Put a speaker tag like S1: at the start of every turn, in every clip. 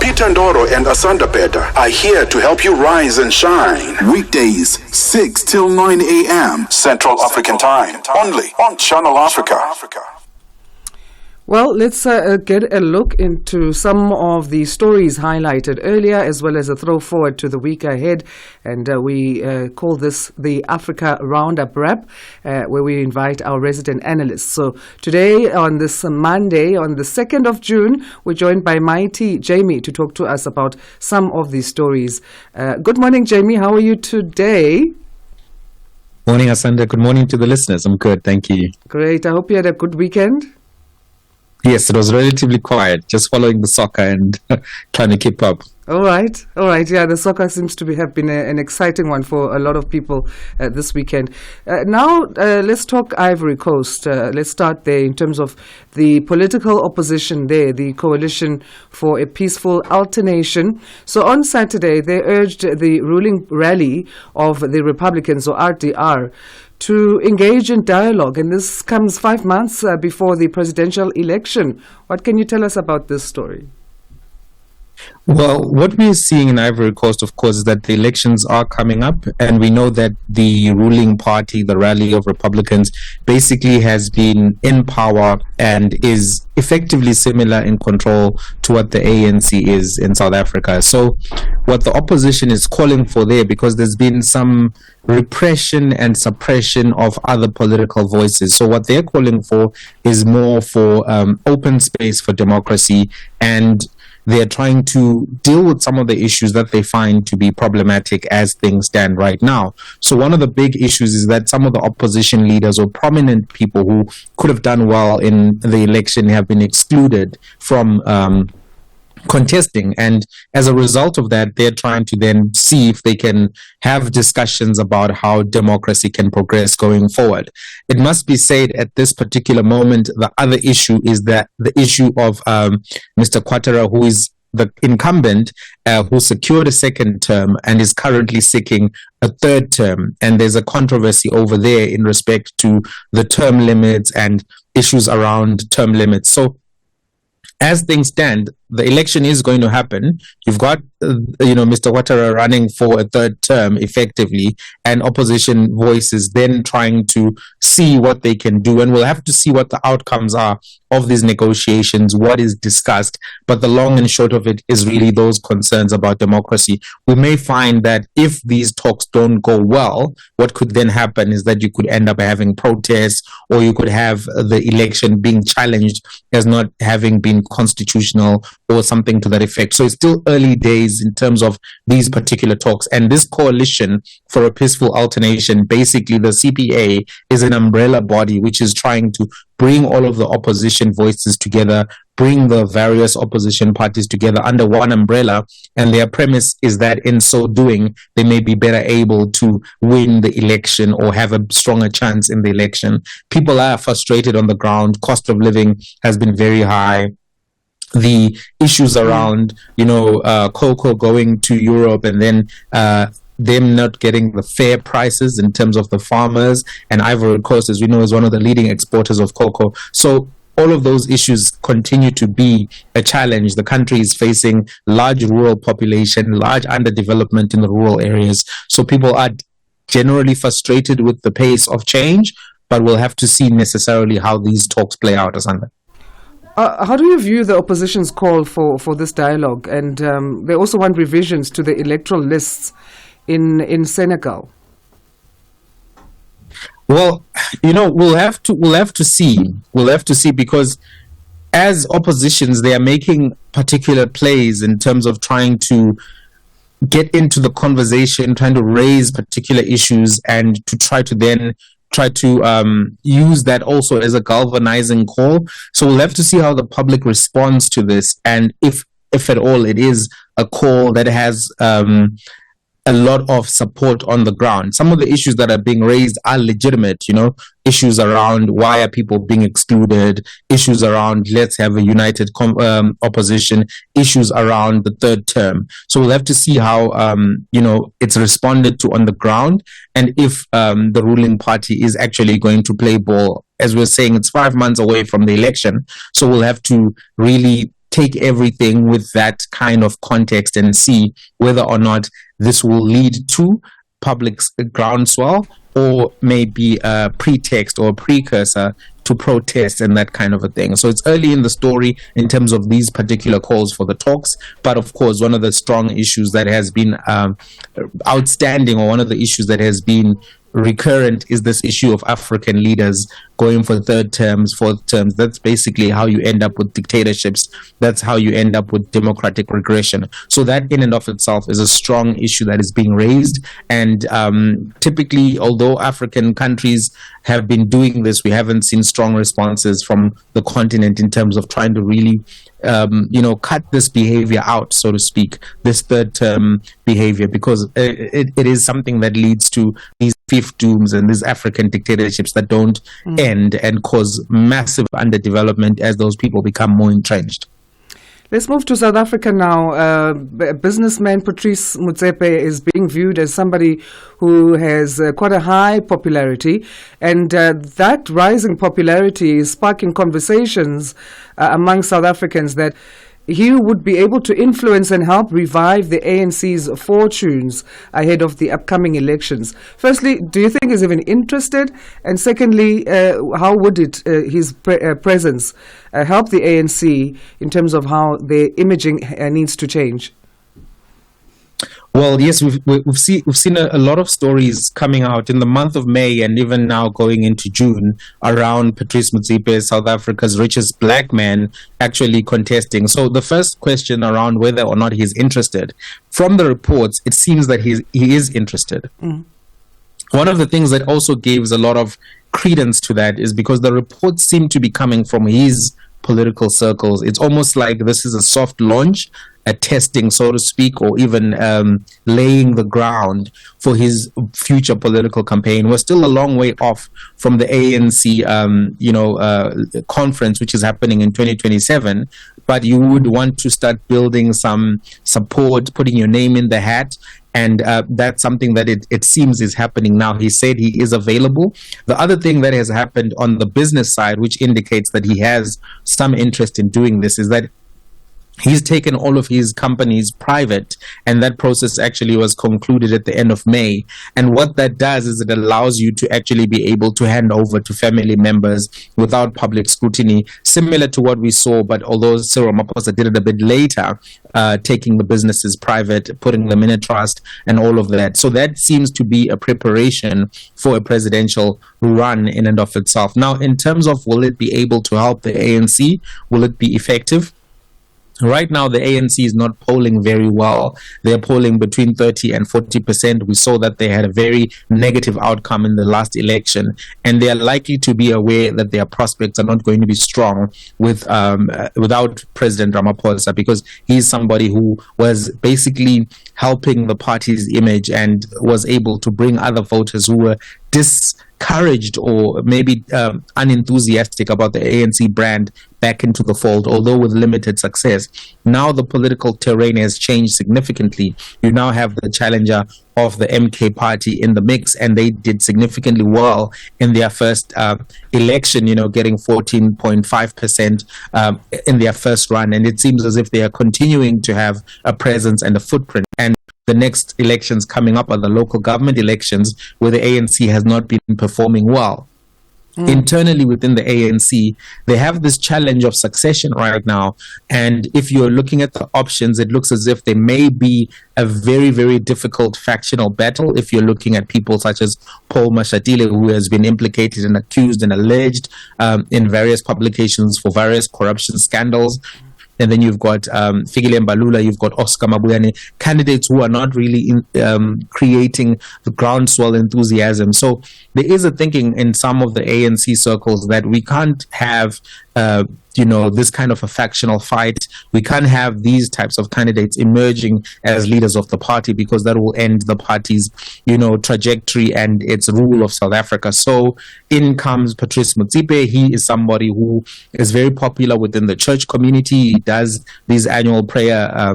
S1: Peter Ndoro and Asanda Beda are here to help you rise and shine. Weekdays, 6 till 9 a.m. Central African Time. Only on Channel Africa.
S2: Well, let's get a look into some of the stories highlighted earlier, as well as a throw forward to the week ahead. And we call this the Africa Roundup Wrap, where we invite our resident analysts. So today, on this Monday, on the 2nd of June, we're joined by Mighti Jamie to talk to us about some of these stories. Good morning, Jamie. How are you today?
S3: Morning, Asanda. Good morning to the listeners. I'm good, thank you.
S2: Great. I hope you had a good weekend.
S3: Yes, it was relatively quiet, just following the soccer and trying to keep up.
S2: All right. Yeah, the soccer seems to have been an exciting one for a lot of people this weekend. Now, let's talk Ivory Coast. Let's start there in terms of the political opposition there, the Coalition for a Peaceful Alternation. So on Saturday, they urged the ruling rally of the Republicans, or RDR, to engage in dialogue, and this comes 5 months before the presidential election. What can you tell us about this story?
S3: Well, what we're seeing in Ivory Coast, of course, is that the elections are coming up, and we know that the ruling party, the Rally of Republicans, basically has been in power and is effectively similar in control to what the ANC is in South Africa. So what the opposition is calling for there, because there's been some repression and suppression of other political voices. So what they're calling for is more for open space for democracy, and they're trying to deal with some of the issues that they find to be problematic as things stand right now. So one of the big issues is that some of the opposition leaders or prominent people who could have done well in the election have been excluded from contesting, and as a result of that, they're trying to then see if they can have discussions about how democracy can progress going forward. It must be said at this particular moment, the other issue is that the issue of Mr. Ouattara, who is the incumbent, who secured a second term and is currently seeking a third term, and there's a controversy over there in respect to the term limits and issues around term limits. So as things stand, the election is going to happen. You've got, Mr. Ouattara running for a third term effectively, and opposition voices then trying to see what they can do. And we'll have to see what the outcomes are of these negotiations, what is discussed. But the long and short of it is really those concerns about democracy. We may find that if these talks don't go well, what could then happen is that you could end up having protests, or you could have the election being challenged as not having been constitutional or something to that effect. So it's still early days in terms of these particular talks. And this Coalition for a Peaceful Alternation, basically the CPA, is an umbrella body which is trying to bring all of the opposition voices together, bring the various opposition parties together under one umbrella. And their premise is that in so doing, they may be better able to win the election or have a stronger chance in the election. People are frustrated on the ground. Cost of living has been very high. The issues around, cocoa going to Europe and then them not getting the fair prices in terms of the farmers, and Ivory Coast, as we know, is one of the leading exporters of cocoa. So all of those issues continue to be a challenge. The country is facing large rural population, large underdevelopment in the rural areas. So people are generally frustrated with the pace of change, but we'll have to see necessarily how these talks play out, Asanda.
S2: How do you view the opposition's call for this dialogue? And they also want revisions to the electoral lists in Senegal.
S3: Well, we'll have to see. We'll have to see, because as oppositions, they are making particular plays in terms of trying to get into the conversation, trying to raise particular issues, and to try to use that also as a galvanizing call. So we'll have to see how the public responds to this, and if at all it is a call that has a lot of support on the ground. Some of the issues that are being raised are legitimate, issues around why are people being excluded, issues around let's have a united opposition, issues around the third term. So we'll have to see how, it's responded to on the ground, and if the ruling party is actually going to play ball. As we're saying, it's 5 months away from the election. So we'll have to really take everything with that kind of context and see whether or not this will lead to public groundswell or maybe a pretext or a precursor to protest and that kind of a thing. So it's early in the story in terms of these particular calls for the talks. But of course, one of the strong issues that has been outstanding, or one of the issues that has been recurrent, is this issue of African leaders going for third terms, fourth terms. That's basically how you end up with dictatorships. That's how you end up with democratic regression. So that in and of itself is a strong issue that is being raised. And typically, although African countries have been doing this, we haven't seen strong responses from the continent in terms of trying to really cut this behavior out, so to speak, this third term behavior, because it is something that leads to these fiefdoms and these African dictatorships that don't end and cause massive underdevelopment as those people become more entrenched.
S2: Let's move to South Africa now. Businessman Patrice Motsepe is being viewed as somebody who has quite a high popularity, and that rising popularity is sparking conversations among South Africans that he would be able to influence and help revive the ANC's fortunes ahead of the upcoming elections. Firstly, do you think he's even interested? And secondly, how would his presence help the ANC in terms of how their imaging needs to change?
S3: Well, yes, we've seen a lot of stories coming out in the month of May and even now going into June around Patrice Motsepe, South Africa's richest black man, actually contesting. So the first question around whether or not he's interested, from the reports, it seems that he is interested. One of the things that also gives a lot of credence to that is because the reports seem to be coming from his political circles. It's almost like this is a soft launch, a testing, so to speak, or even laying the ground for his future political campaign. We're still a long way off from the ANC, conference, which is happening in 2027. But you would want to start building some support, putting your name in the hat. And that's something that it seems is happening now. He said he is available. The other thing that has happened on the business side, which indicates that he has some interest in doing this, is that he's taken all of his companies private, and that process actually was concluded at the end of May. And what that does is it allows you to actually be able to hand over to family members without public scrutiny, similar to what we saw, but although Cyril Ramaphosa did it a bit later, taking the businesses private, putting them in a trust, and all of that. So that seems to be a preparation for a presidential run in and of itself. Now, in terms of will it be able to help the ANC, will it be effective? Right now, the ANC is not polling very well. They're polling between 30 and 40%. We saw that they had a very negative outcome in the last election, and they are likely to be aware that their prospects are not going to be strong without President Ramaphosa, because he's somebody who was basically helping the party's image and was able to bring other voters who were discouraged or maybe unenthusiastic about the ANC brand back into the fold, although with limited success. Now the political terrain has changed significantly. You now have the challenger of the MK party in the mix, and they did significantly well in their first election, getting 14.5% in their first run. And it seems as if they are continuing to have a presence and a footprint. And the next elections coming up are the local government elections, where the ANC has not been performing well. Internally within the ANC, they have this challenge of succession right now. And if you're looking at the options, it looks as if there may be a very, very difficult factional battle. If you're looking at people such as Paul Mashatile, who has been implicated and accused and alleged in various publications for various corruption scandals. And then you've got Fikile Mbalula, you've got Oscar Mabuyane, candidates who are not really creating the groundswell enthusiasm. So there is a thinking in some of the ANC circles that we can't have this kind of a factional fight. We can't have these types of candidates emerging as leaders of the party, because that will end the party's, trajectory and its rule of South Africa. So in comes Patrice Motsepe. He is somebody who is very popular within the church community. He does these annual prayer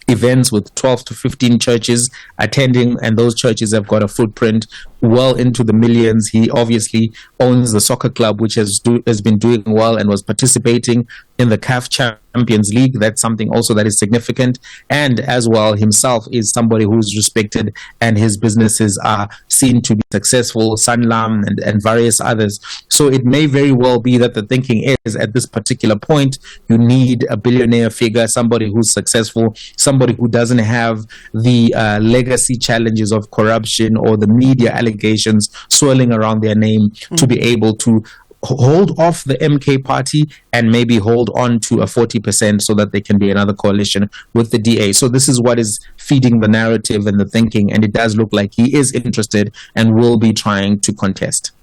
S3: events with 12 to 15 churches attending, and those churches have got a footprint well into the millions. He obviously owns the soccer club, which has been doing well and was participating in the CAF Champions League. That's something also that is significant. And as well, himself is somebody who's respected and his businesses are seen to be successful, Sanlam and various others. So it may very well be that the thinking is at this particular point, you need a billionaire figure, somebody who's successful, somebody who doesn't have the legacy challenges of corruption or the media allegations swirling around their name to be able to hold off the MK party and maybe hold on to a 40% so that they can be another coalition with the DA. So this is what is feeding the narrative and the thinking, and it does look like he is interested and will be trying to contest.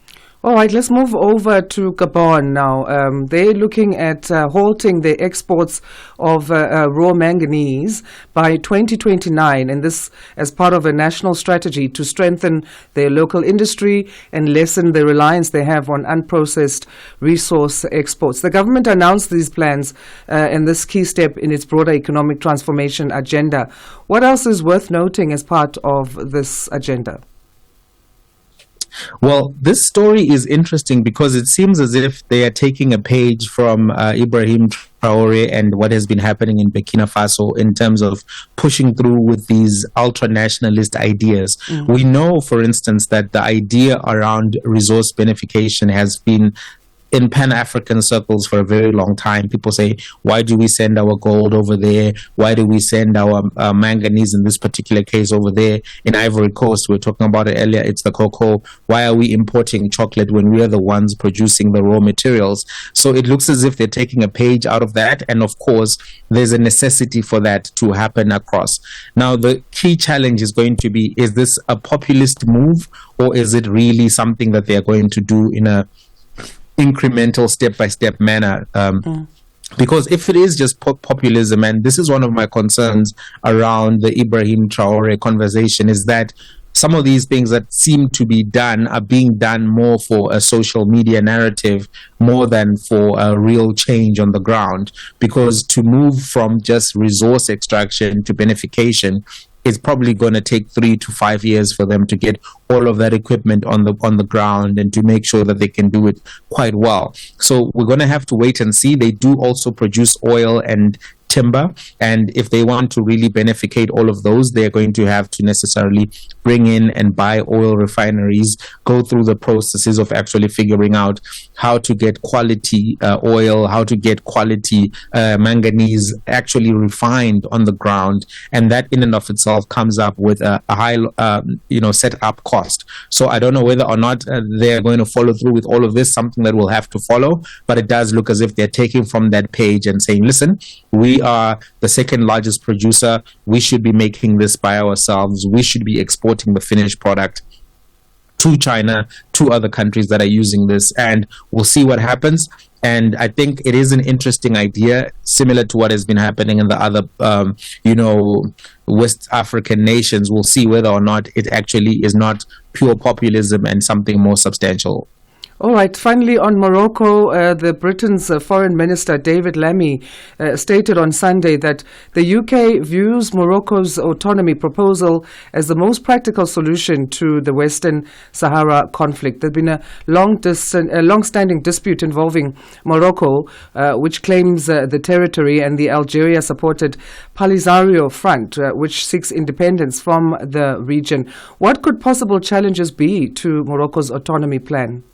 S2: All right, let's move over to Gabon now. They're looking at halting the exports of raw manganese by 2029, and this as part of a national strategy to strengthen their local industry and lessen the reliance they have on unprocessed resource exports. The government announced these plans and this key step in its broader economic transformation agenda. What else is worth noting as part of this agenda?
S3: Well, this story is interesting because it seems as if they are taking a page from Ibrahim Traore and what has been happening in Burkina Faso in terms of pushing through with these ultra-nationalist ideas. We know, for instance, that the idea around resource beneficiation has been in Pan-African circles for a very long time. People say, why do we send our gold over there? Why do we send our manganese in this particular case over there? In Ivory Coast, we were talking about it earlier, it's the cocoa. Why are we importing chocolate when we are the ones producing the raw materials? So it looks as if they're taking a page out of that. And of course, there's a necessity for that to happen across. Now, the key challenge is going to be, is this a populist move or is it really something that they're going to do in a incremental step-by-step manner? Because if it is just populism, and this is one of my concerns around the Ibrahim Traore conversation, is that some of these things that seem to be done are being done more for a social media narrative more than for a real change on the ground. Because to move from just resource extraction to beneficiation, it's probably going to take 3 to 5 years for them to get all of that equipment on the ground and to make sure that they can do it quite well. So we're going to have to wait and see. They do also produce oil and timber, and if they want to really beneficate all of those, they're going to have to necessarily bring in and buy oil refineries, go through the processes of actually figuring out how to get quality oil, how to get quality manganese actually refined on the ground, and that in and of itself comes up with a high set up cost. So I don't know whether or not they're going to follow through with all of this, something that we'll have to follow, but it does look as if they're taking from that page and saying, listen, we are the second largest producer. We should be making this by ourselves. We should be exporting the finished product to China, to other countries that are using this, and we'll see what happens. And I think it is an interesting idea, similar to what has been happening in the other, West African nations. We'll see whether or not it actually is not pure populism and something more substantial.
S2: All right. Finally, on Morocco, the Britain's Foreign Minister David Lammy stated on Sunday that the UK views Morocco's autonomy proposal as the most practical solution to the Western Sahara conflict. There's been a long-standing dispute involving Morocco, which claims the territory, and the Algeria-supported Polisario Front, which seeks independence from the region. What could possible challenges be to Morocco's autonomy plan?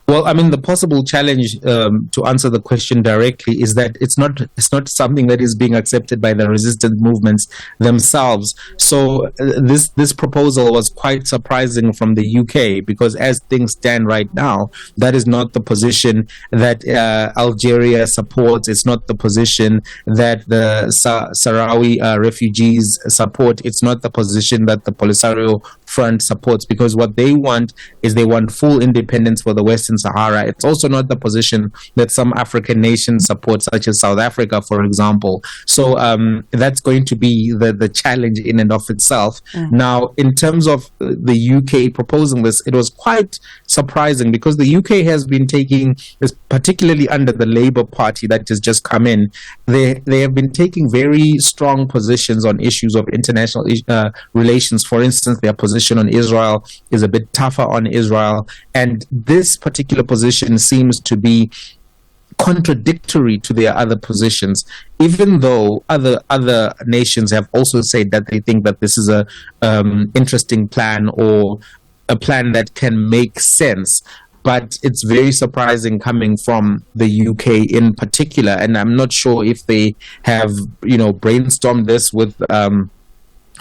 S3: Well, I mean, the possible challenge to answer the question directly is that it's not something that is being accepted by the resistant movements themselves. So this proposal was quite surprising from the UK, because as things stand right now, that is not the position that Algeria supports. It's not the position that the Sahrawi refugees support. It's not the position that the Polisario Front supports, because what they want is they want full independence for the Western Sahara. It's also not the position that some African nations support, such as South Africa, for example. So that's going to be the challenge in and of itself. Now, in terms of the UK proposing this, it was quite surprising, because the UK has been taking, particularly under the Labour Party that has just come in, they have been taking very strong positions on issues of international relations. For instance, their position on Israel is a bit tougher on Israel, and this particular position seems to be contradictory to their other positions, even though other nations have also said that they think that this is a interesting plan, or a plan that can make sense. But it's very surprising coming from the UK in particular, and I'm not sure if they have, brainstormed this with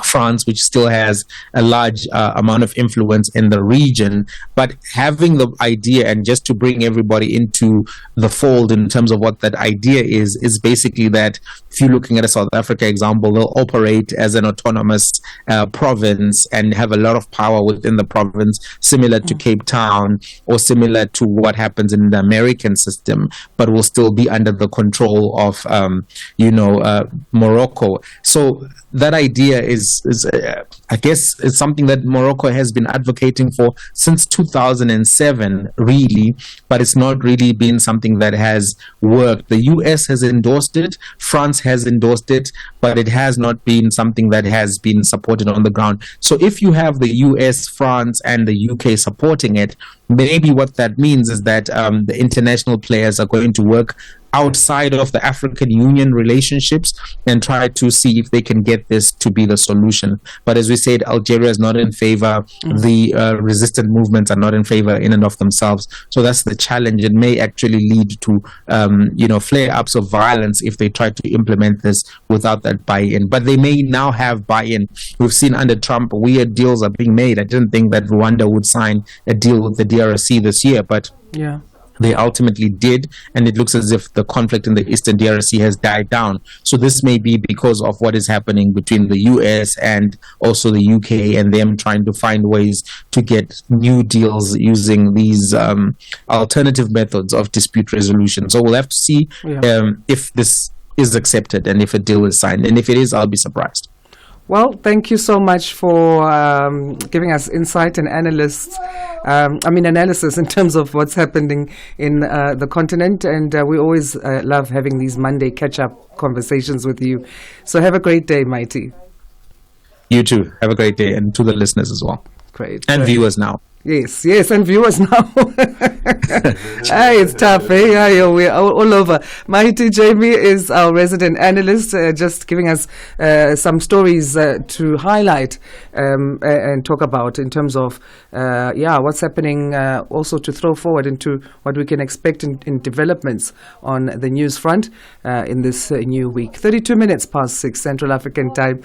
S3: France, which still has a large amount of influence in the region. But having the idea, and just to bring everybody into the fold in terms of what that idea is basically that if you're looking at a South Africa example, they'll operate as an autonomous province and have a lot of power within the province, similar to Cape Town or similar to what happens in the American system, but will still be under the control of, Morocco. So that idea is I guess it's something that Morocco has been advocating for since 2007, really, but it's not really been something that has worked. The US has endorsed it, France has endorsed it, but it has not been something that has been supported on the ground. So if you have the US, France, and the UK supporting it, maybe what that means is that the international players are going to work outside of the African Union relationships and try to see if they can get this to be the solution. But as we said, Algeria is not in favor. The resistant movements are not in favor in and of themselves. So that's the challenge. It may actually lead to, flare-ups of violence if they try to implement this without that buy-in. But they may now have buy-in. We've seen under Trump, weird deals are being made. I didn't think that Rwanda would sign a deal with the DRC this year, but
S2: yeah,
S3: they ultimately did, and it looks as if the conflict in the Eastern DRC has died down. So this may be because of what is happening between the US and also the UK, and them trying to find ways to get new deals using these alternative methods of dispute resolution. So we'll have to see if this is accepted and if a deal is signed. And if it is, I'll be surprised.
S2: Well, thank you so much for giving us insight and analysis in terms of what's happening in the continent. And we always love having these Monday catch-up conversations with you. So have a great day, Mighty.
S3: You too. Have a great day. And to the listeners as well.
S2: Great.
S3: And viewers now.
S2: Yes, and viewers now. Hey, it's tough, eh? We're all over. Mighty Jamie is our resident analyst, just giving us some stories to highlight and talk about in terms of, what's happening, also to throw forward into what we can expect in developments on the news front in this new week. 32 minutes past 6 Central African time.